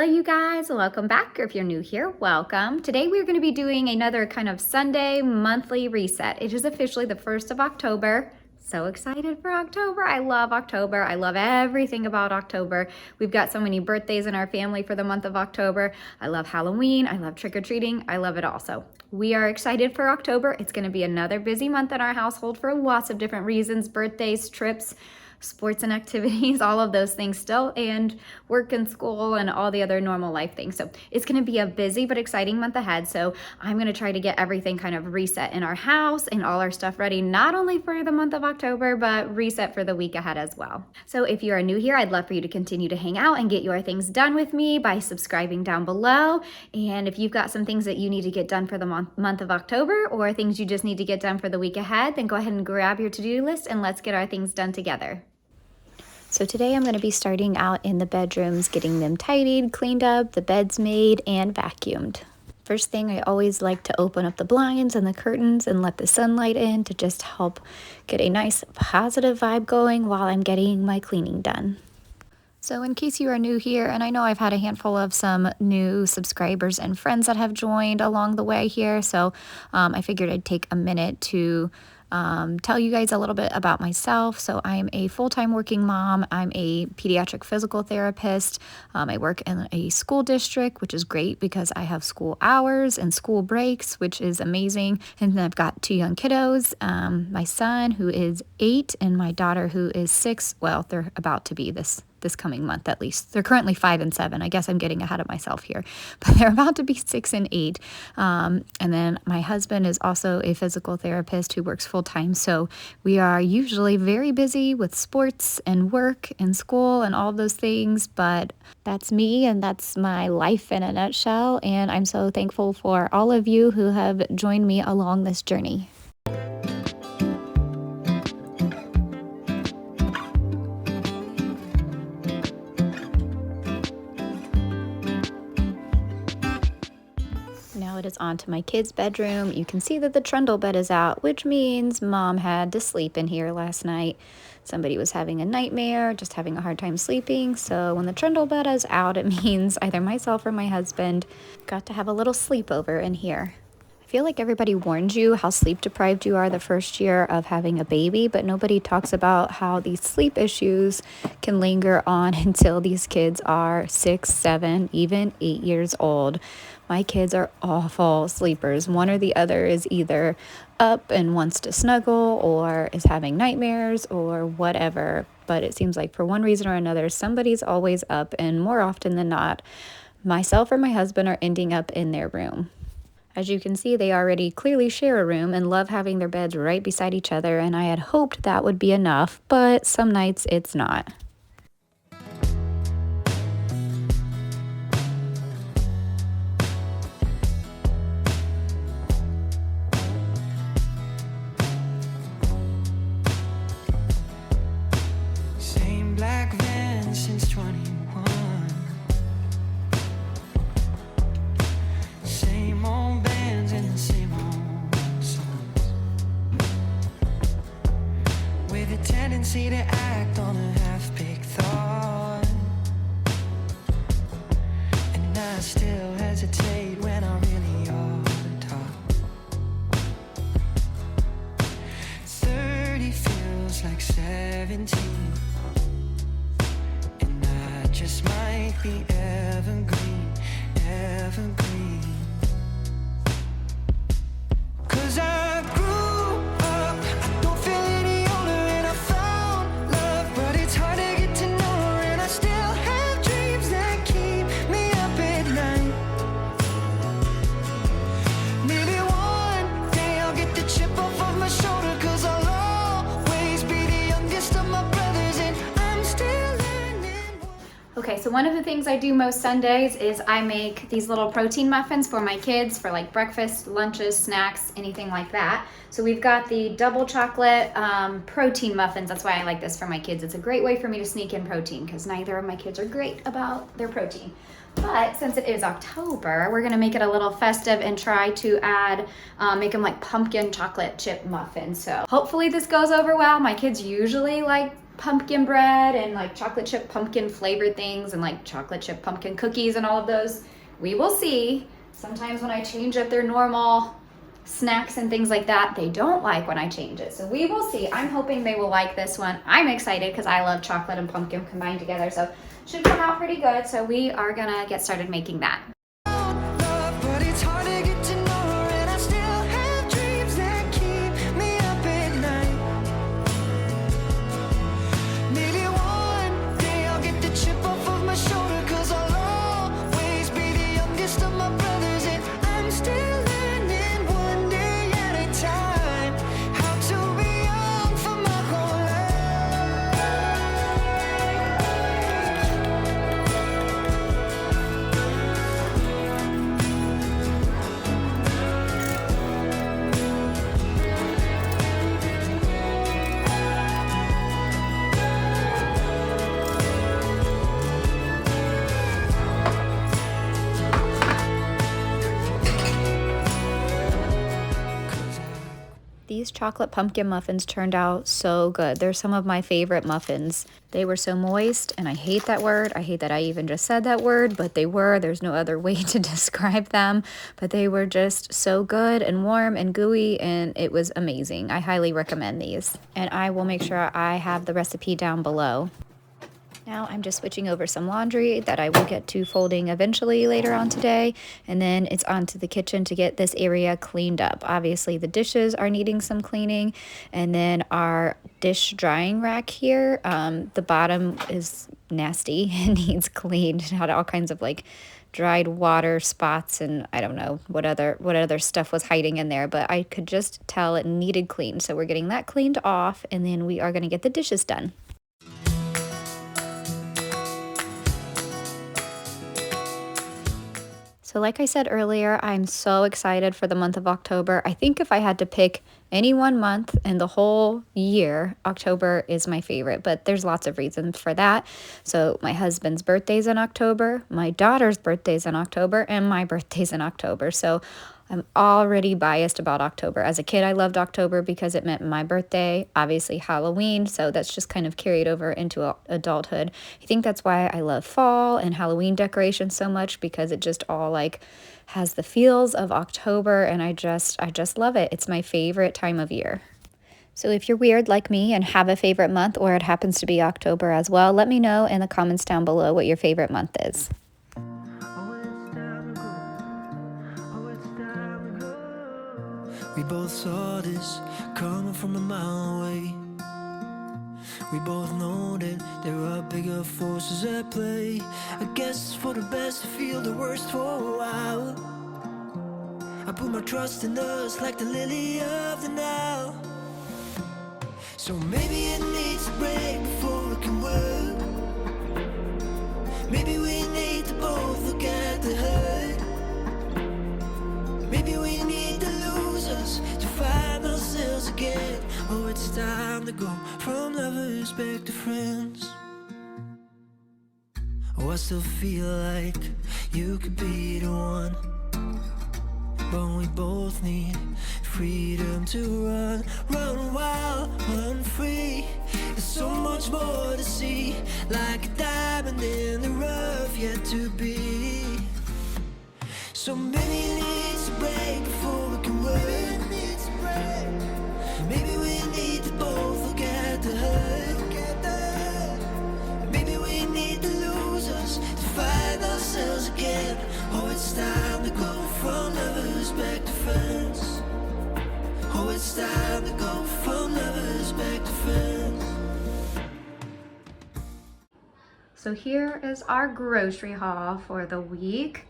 Hello you guys, welcome back, or if you're new here, welcome. Today we're going to be doing another kind of Sunday monthly reset. It is officially the 1st of October. So excited for October. I love October. I love everything about October. We've got so many birthdays in our family for the month of October. I love Halloween. I love trick-or-treating. I love it all. So we are excited for October. It's going to be another busy month in our household for lots of different reasons: birthdays, trips, sports and activities, all of those things still, and work and school and all the other normal life things. So it's going to be a busy but exciting month ahead. So I'm going to try to get everything kind of reset in our house and all our stuff ready, not only for the month of October, but reset for the week ahead as well. So if you are new here, I'd love for you to continue to hang out and get your things done with me by subscribing down below. And if you've got some things that you need to get done for the month of October, or things you just need to get done for the week ahead, then go ahead and grab your to-do list and let's get our things done together. So today I'm going to be starting out in the bedrooms, getting them tidied, cleaned up, the beds made, and vacuumed. First thing, I always like to open up the blinds and the curtains and let the sunlight in to just help get a nice positive vibe going while I'm getting my cleaning done. So in case you are new here, and I know I've had a handful of some new subscribers and friends that have joined along the way here, so I figured I'd take a minute to tell you guys a little bit about myself. So I'm a full-time working mom. I'm a pediatric physical therapist. I work in a school district, which is great because I have school hours and school breaks, which is amazing. And then I've got 2 young kiddos, my son who is 8 and my daughter who is 6. Well, they're about to be this coming month at least. They're currently 5 and 7. I guess I'm getting ahead of myself here, but they're about to be 6 and 8. And then my husband is also a physical therapist who works full time. So we are usually very busy with sports and work and school and all those things, but that's me and that's my life in a nutshell. And I'm so thankful for all of you who have joined me along this journey. Now it is on to my kids' bedroom. You can see that the trundle bed is out, which means mom had to sleep in here last night. Somebody was having a nightmare, just having a hard time sleeping. So when the trundle bed is out, it means either myself or my husband got to have a little sleepover in here. I feel like everybody warned you how sleep deprived you are the first year of having a baby, but nobody talks about how these sleep issues can linger on until these kids are 6, 7, even 8 years old. My kids are awful sleepers. One or the other is either up and wants to snuggle or is having nightmares or whatever. But it seems like for one reason or another, somebody's always up, and more often than not, myself or my husband are ending up in their room. As you can see, they already clearly share a room and love having their beds right beside each other, and I had hoped that would be enough, but some nights it's not. Same black van since 21. Same old bands and the same old songs, with a tendency to act on a half-baked thought. And I still hesitate when I really ought to talk. 30 feels like 17, and I just might be evergreen, evergreen. 'Cause I grew up, I don't feel any older, and I found love, but it's hard to get to know her, and I still have dreams that keep me up at night. Maybe one day I'll get the chip off of my shoulder, 'cause I'll always be the youngest of my brothers, and I'm still learning. Okay, so one of the things I do most Sundays is I make these little protein muffins for my kids for like breakfast, lunches, snacks, anything like that. So we've got the double chocolate protein muffins. That's why I like this for my kids. It's a great way for me to sneak in protein because neither of my kids are great about their protein. But since it is October, we're gonna make it a little festive and try to add, make them like pumpkin chocolate chip muffins. So hopefully this goes over well. My kids usually like pumpkin bread and like chocolate chip pumpkin flavored things and like chocolate chip pumpkin cookies and all of those. We will see. Sometimes when I change up their normal snacks and things like that, they don't like when I change it. So we will see. I'm hoping they will like this one. I'm excited because I love chocolate and pumpkin combined together. So should come out pretty good. So we are gonna get started making that. But it's hard to get to know her, and I still have dreams that keep me up at night. Maybe one day I'll get the chip off of my shoulder, 'cause I'll always be the youngest of my brothers, and I'm still learning one day at a time how to be young for my whole These chocolate pumpkin muffins turned out so good. They're some of my favorite muffins. They were so moist, and I hate that word. I hate that I even just said that word, but they were. There's no other way to describe them. But they were just so good and warm and gooey, and it was amazing. I highly recommend these. And I will make sure I have the recipe down below. Now I'm just switching over some laundry that I will get to folding eventually later on today, and then it's on to the kitchen to get this area cleaned up. Obviously the dishes are needing some cleaning, and then our dish drying rack here, the bottom is nasty and needs cleaned. It had all kinds of like dried water spots, and I don't know what other stuff was hiding in there, but I could just tell it needed cleaned. So we're getting that cleaned off, and then we are going to get the dishes done. So like I said earlier, I'm so excited for the month of October. I think if I had to pick any one month in the whole year, October is my favorite, but there's lots of reasons for that. So my husband's birthday's in October, my daughter's birthday's in October, and my birthday's in October. So I'm already biased about October. As a kid, I loved October because it meant my birthday, obviously Halloween, so that's just kind of carried over into adulthood. I think that's why I love fall and Halloween decorations so much, because it just all like has the feels of October, and I just love it. It's my favorite time of year. So if you're weird like me and have a favorite month, or it happens to be October as well, let me know in the comments down below what your favorite month is. We both saw this coming from a mile away. We both know that there are bigger forces at play. I guess it's for the best to feel the worst for a while. I put my trust in us like the lily of the Nile. So maybe it needs to break before it can work. Maybe we need to both look at the hurt. Maybe we need to lose us to find ourselves again. Oh, it's time to go from lovers back to friends. Oh, I still feel like you could be the one, but we both need freedom to run. Run wild, run free. There's so much more to see, like a diamond in the rough yet to be. So maybe it needs to break before we can work. Maybe we need to both look at the hurt. Maybe we need to lose us to find ourselves again. Oh, it's time to go from lovers back to friends. Oh, it's time to go from lovers back to friends. So here is our grocery haul for the week.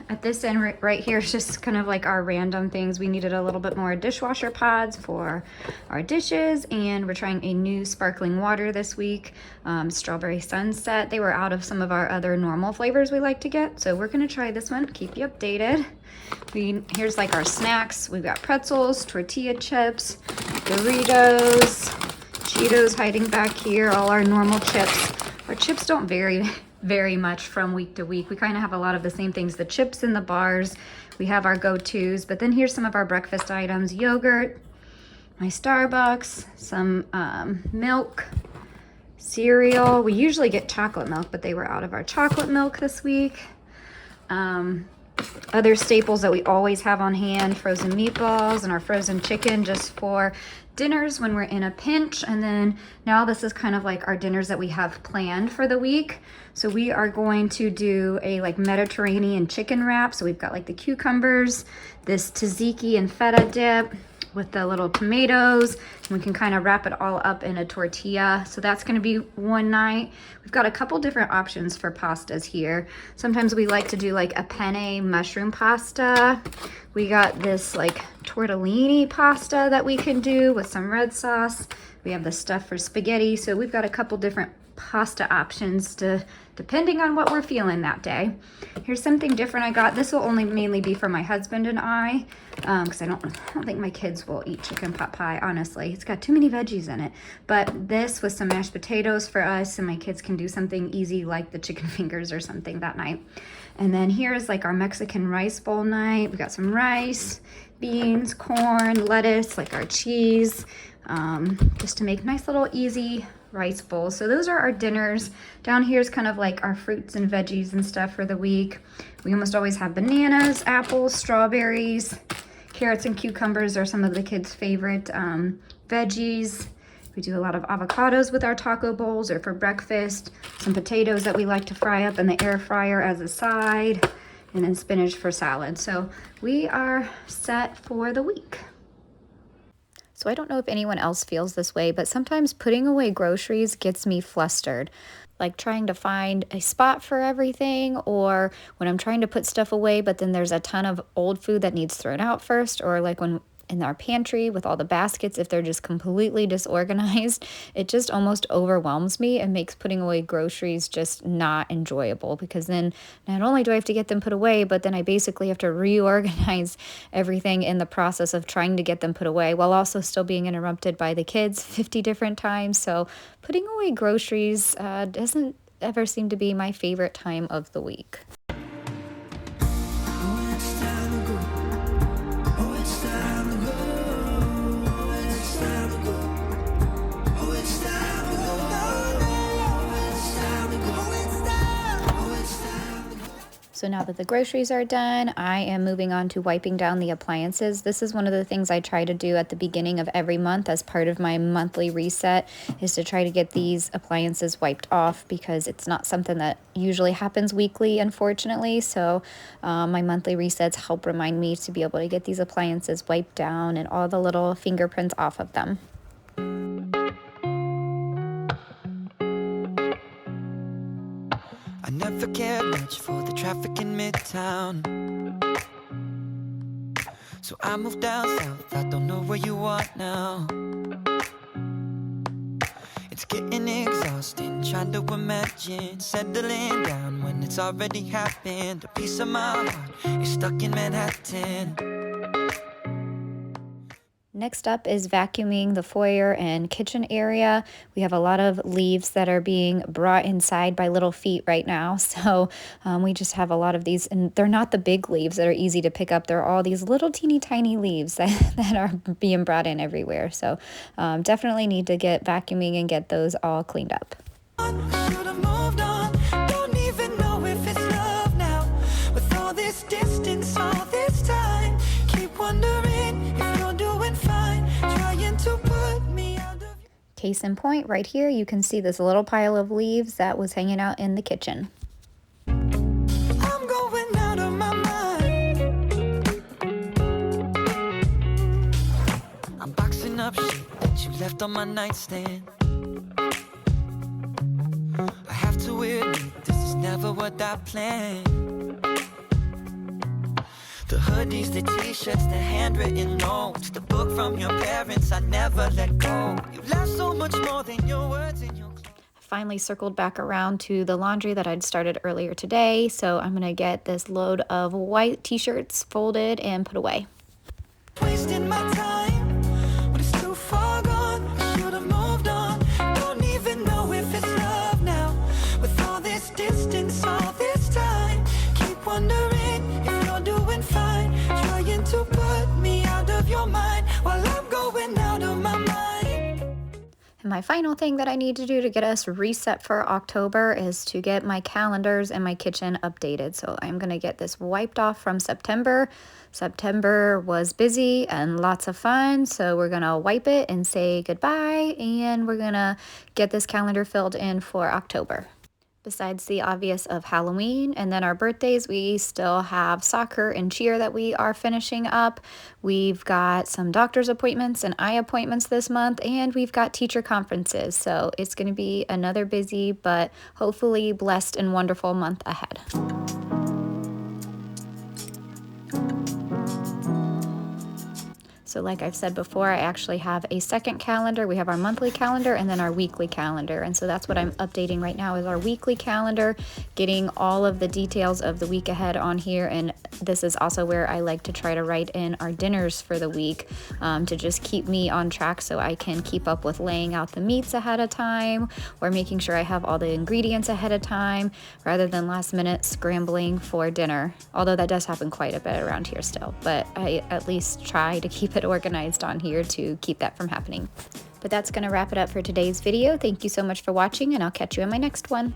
At this end right here is just kind of like our random things. We needed a little bit more dishwasher pods for our dishes, and we're trying a new sparkling water this week, Strawberry Sunset. They were out of some of our other normal flavors we like to get, so we're gonna try this one, keep you updated. Here's like our snacks. We've got pretzels, tortilla chips, Doritos, Cheetos hiding back here, all our normal chips. Our chips don't vary very much from week to week. We kind of have a lot of the same things, the chips and the bars. We have our go-tos, but then here's some of our breakfast items: yogurt, my Starbucks, some milk, cereal. We usually get chocolate milk, but they were out of our chocolate milk this week. Other staples that we always have on hand, frozen meatballs and our frozen chicken just for dinners when we're in a pinch. And then now this is kind of like our dinners that we have planned for the week. So we are going to do a like Mediterranean chicken wrap. So we've got like the cucumbers, this tzatziki and feta dip with the little tomatoes, and we can kind of wrap it all up in a tortilla. So that's going to be one night. We've got a couple different options for pastas here. Sometimes we like to do like a penne mushroom pasta. We got this like tortellini pasta that we can do with some red sauce. We have the stuff for spaghetti. So we've got a couple different pasta options depending on what we're feeling that day. Here's something different I got. This will only mainly be for my husband and I, because I don't think my kids will eat chicken pot pie, honestly. It's got too many veggies in it. But this with some mashed potatoes for us, and my kids can do something easy like the chicken fingers or something that night. And then here's like our Mexican rice bowl night. We got some rice, beans, corn, lettuce, like our cheese, just to make nice little easy rice bowls. So those are our dinners. Down here is kind of like our fruits and veggies and stuff for the week. We almost always have bananas, apples, strawberries, carrots and cucumbers are some of the kids' favorite veggies. We do a lot of avocados with our taco bowls or for breakfast. Some potatoes that we like to fry up in the air fryer as a side, and then spinach for salad. So we are set for the week. So I don't know if anyone else feels this way, but sometimes putting away groceries gets me flustered. Like trying to find a spot for everything, or when I'm trying to put stuff away, but then there's a ton of old food that needs thrown out first, or like when in our pantry with all the baskets, if they're just completely disorganized, it just almost overwhelms me and makes putting away groceries just not enjoyable, because then not only do I have to get them put away, but then I basically have to reorganize everything in the process of trying to get them put away while also still being interrupted by the kids 50 different times. So putting away groceries doesn't ever seem to be my favorite time of the week. So now that the groceries are done, I am moving on to wiping down the appliances. This is one of the things I try to do at the beginning of every month as part of my monthly reset, is to try to get these appliances wiped off, because it's not something that usually happens weekly, unfortunately. So my monthly resets help remind me to be able to get these appliances wiped down and all the little fingerprints off of them. I never cared much for the traffic in Midtown, so I moved down south. I don't know where you are now. It's getting exhausting trying to imagine settling down when it's already happened. A piece of my heart is stuck in Manhattan. Next up is vacuuming the foyer and kitchen area. We have a lot of leaves that are being brought inside by little feet right now. So we just have a lot of these, and they're not the big leaves that are easy to pick up. They're all these little teeny tiny leaves that are being brought in everywhere. So definitely need to get vacuuming and get those all cleaned up. Should've moved on. Don't even know if it's love now. With all this distance, all this time, keep wondering if you're doing fine. Trying to put me out of. Case in point, right here, you can see this little pile of leaves that was hanging out in the kitchen. I'm going out of my mind. I'm boxing up shit that you left on my nightstand. I have to admit, this is never what I planned. The hoodies, the t-shirts, the handwritten notes, the book from your parents, I never let go. You left so much more than your words and your clothes. Finally circled back around to the laundry that I'd started earlier today. So I'm gonna get this load of white t-shirts folded and put away. Wasting my time, but it's too far gone. I should have moved on. Don't even know if it's love now. With all this distance, all this time, keep wondering if you're doing fine. Trying to put me out of your mind while I'm going out of my mind. And my final thing that I need to do to get us reset for October is to get my calendars and my kitchen updated. So I'm going to get this wiped off from September. September was busy and lots of fun, so we're going to wipe it and say goodbye, and we're going to get this calendar filled in for October. Besides the obvious of Halloween and then our birthdays, we still have soccer and cheer that we are finishing up. We've got some doctor's appointments and eye appointments this month, and we've got teacher conferences. So it's going to be another busy but hopefully blessed and wonderful month ahead. So like I've said before, I actually have a second calendar. We have our monthly calendar and then our weekly calendar. And so that's what I'm updating right now is our weekly calendar, getting all of the details of the week ahead on here. And this is also where I like to try to write in our dinners for the week to just keep me on track so I can keep up with laying out the meats ahead of time or making sure I have all the ingredients ahead of time rather than last minute scrambling for dinner. Although that does happen quite a bit around here still, but I at least try to keep it organized on here to keep that from happening. But that's going to wrap it up for today's video. Thank you so much for watching, and I'll catch you in my next one.